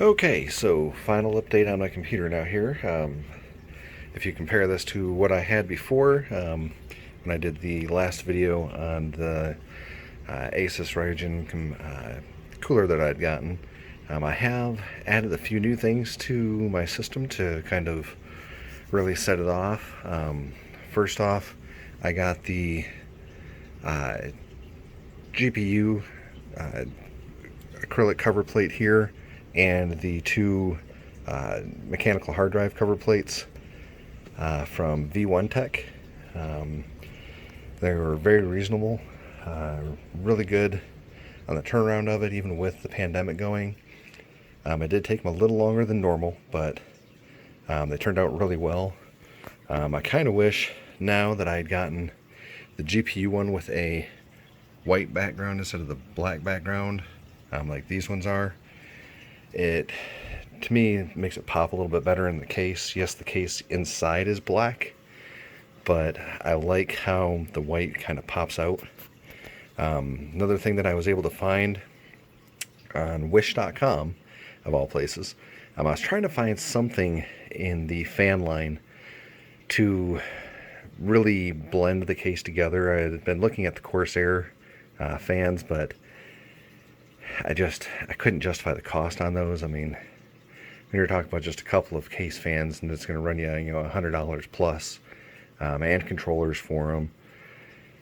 Okay, so final update on my computer now here. If you compare this to what I had before, when I did the last video on the Asus Ryzen cooler that I'd gotten, I have added a few new things to my system to kind of really set it off. First off, I got the GPU acrylic cover plate here and the two mechanical hard drive cover plates from V1 Tech. Um, they were very reasonable, really good on the turnaround of it, even with the pandemic going. It did take them a little longer than normal, but they turned out really well. I kind of wish now that I had gotten the GPU one with a white background instead of the black background, like these ones are. It, to me, makes it pop a little bit better in the case. Yes, the case inside is black, but I like how the white kind of pops out. Another thing that I was able to find on Wish.com, of all places, I was trying to find something in the fan line to really blend the case together. I had been looking at the Corsair fans, but I couldn't justify the cost on those. I mean, when you're talking about just a couple of case fans, and it's going to run you, $100 plus, and controllers for them.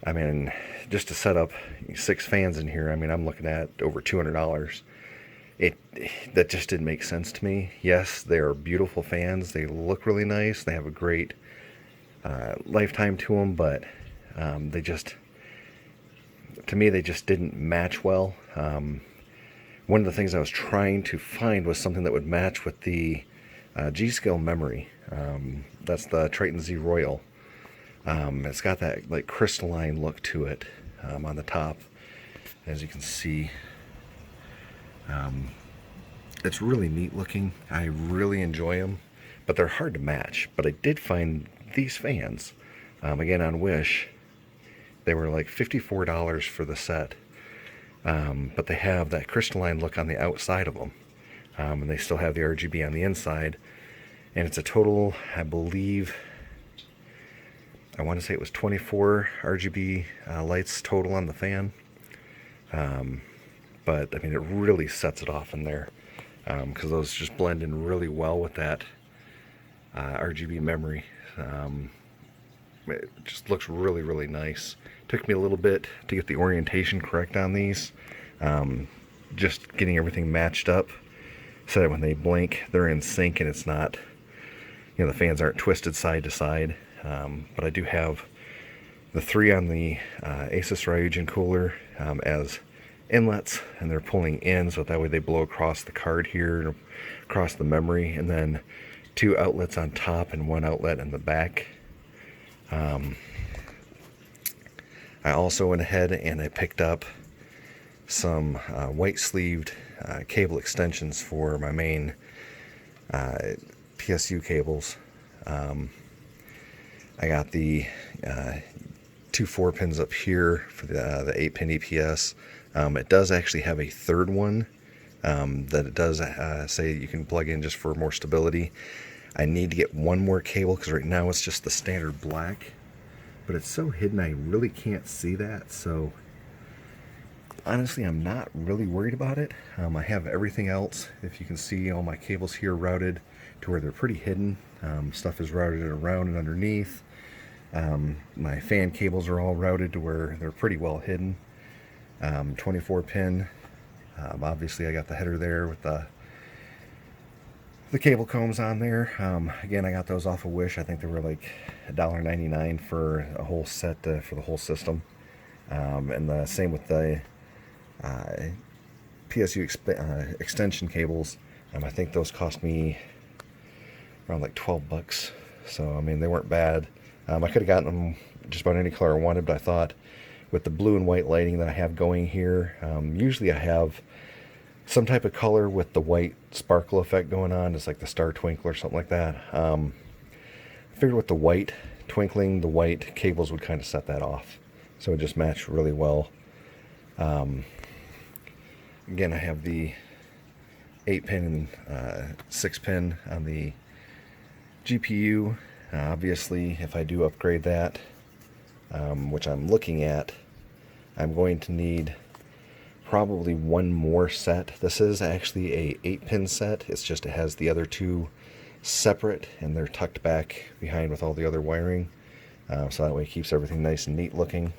I mean, just to set up 6 fans in here, I mean, I'm looking at over $200. That just didn't make sense to me. Yes, they are beautiful fans. They look really nice. They have a great lifetime to them, but to me, they just didn't match well. One of the things I was trying to find was something that would match with the G-Skill memory. That's the Triton Z Royal. It's got that like crystalline look to it on the top, as you can see. It's really neat looking. I really enjoy them, but they're hard to match. But I did find these fans, again on Wish. They were like $54 for the set. But they have that crystalline look on the outside of them, and they still have the RGB on the inside, and it's a total, I believe, I want to say it was 24 RGB lights total on the fan, but I mean, it really sets it off in there, because those just blend in really well with that RGB memory. It just looks really, really nice. Took me a little bit to get the orientation correct on these. Just getting everything matched up so that when they blink, they're in sync and it's not, the fans aren't twisted side to side. But I do have the 3 on the Asus Ryzen cooler as inlets, and they're pulling in, so that way they blow across the card here, across the memory, and then 2 outlets on top and 1 outlet in the back. I also went ahead and I picked up some white sleeved cable extensions for my main PSU cables. I got the 2 4-pins up here for the 8-pin EPS. It does actually have a third one that it does say you can plug in just for more stability. I need to get one more cable because right now it's just the standard black, but it's so hidden I really can't see that. So honestly, I'm not really worried about it. I have everything else. If you can see, all my cables here routed to where they're pretty hidden. Stuff is routed around and underneath. My fan cables are all routed to where they're pretty well hidden. 24 pin. Obviously I got the header there with the cable combs on there. Again, I got those off of Wish. I think they were like $1.99 for a whole set for the whole system. And the same with the PSU extension cables. I think those cost me around like 12 bucks. So I mean, they weren't bad. I could have gotten them just about any color I wanted, but I thought with the blue and white lighting that I have going here, usually I have some type of color with the white sparkle effect going on. It's like the star twinkle or something like that. I figured with the white twinkling, the white cables would kind of set that off. So it just matched really well. Again, I have the 8-pin and 6-pin on the GPU. Obviously, if I do upgrade that, which I'm looking at, I'm going to need probably one more set. This is actually a 8-pin set. It's just it has the other two separate, and they're tucked back behind with all the other wiring, so that way it keeps everything nice and neat looking.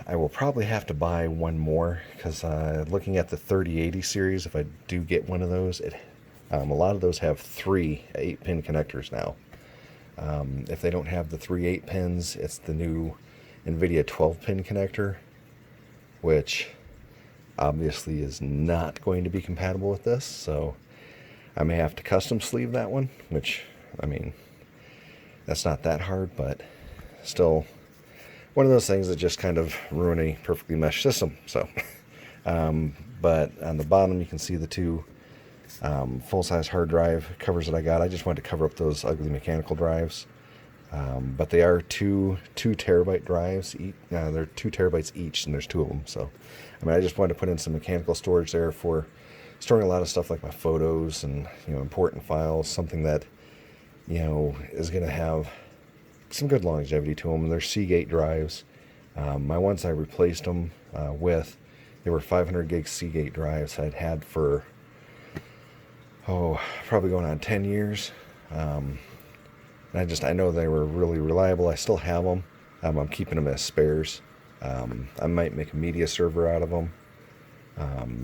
I will probably have to buy one more, because looking at the 3080 series, if I do get one of those, a lot of those have 3 8-pin connectors now. If they don't have the 3 8-pins, it's the new Nvidia 12-pin connector, which obviously is not going to be compatible with this, so I may have to custom sleeve that one, which, I mean, that's not that hard, but still one of those things that just kind of ruin a perfectly meshed system. So, but on the bottom you can see the two full-size hard drive covers that I got. I just wanted to cover up those ugly mechanical drives, but they are 2 terabyte drives. They're 2 terabytes each, and there's 2 of them. So, I mean, I just wanted to put in some mechanical storage there for storing a lot of stuff like my photos and, important files, something that, is going to have some good longevity to them. And they're Seagate drives. My ones I replaced them with, they were 500 gig Seagate drives I'd had for, probably going on 10 years. And I know they were really reliable. I still have them. I'm keeping them as spares. I might make a media server out of them.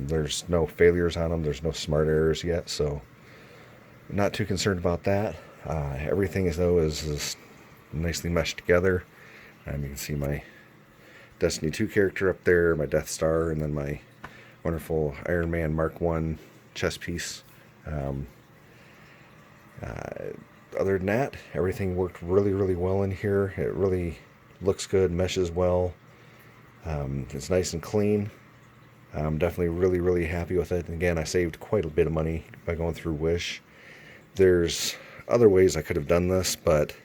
There's no failures on them. There's no smart errors yet, so I'm not too concerned about that. Everything is nicely meshed together. You can see my Destiny 2 character up there, my Death Star, and then my wonderful Iron Man Mark 1 chess piece. Other than that, everything worked really, really well in here. It really looks good, meshes well. It's nice and clean. I'm definitely really, really happy with it. Again, I saved quite a bit of money by going through Wish. There's other ways I could have done this, but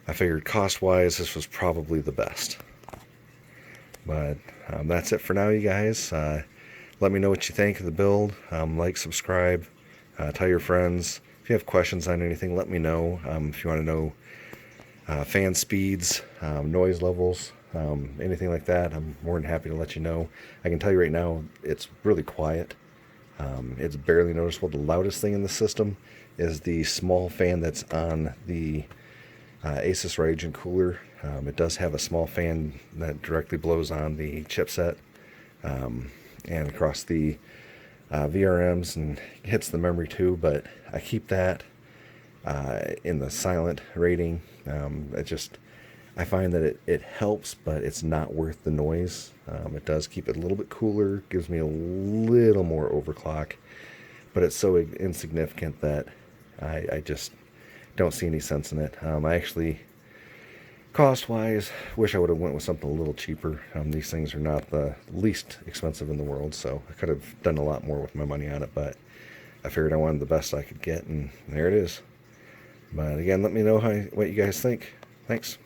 I figured cost-wise, this was probably the best. But that's it for now, you guys. Let me know what you think of the build. Like, subscribe, tell your friends. If you have questions on anything, let me know. If you want to know fan speeds, noise levels, anything like that, I'm more than happy to let you know. I can tell you right now, it's really quiet. It's barely noticeable. The loudest thing in the system is the small fan that's on the Asus Ryujin cooler. It does have a small fan that directly blows on the chipset and across the VRMs and hits the memory too, but I keep that in the silent rating. I find that it helps, but it's not worth the noise. It does keep it a little bit cooler, gives me a little more overclock, but it's so insignificant that I just don't see any sense in it. I actually, cost-wise, wish I would have went with something a little cheaper. These things are not the least expensive in the world, so I could have done a lot more with my money on it, but I figured I wanted the best I could get, and there it is. But again, let me know what you guys think. Thanks.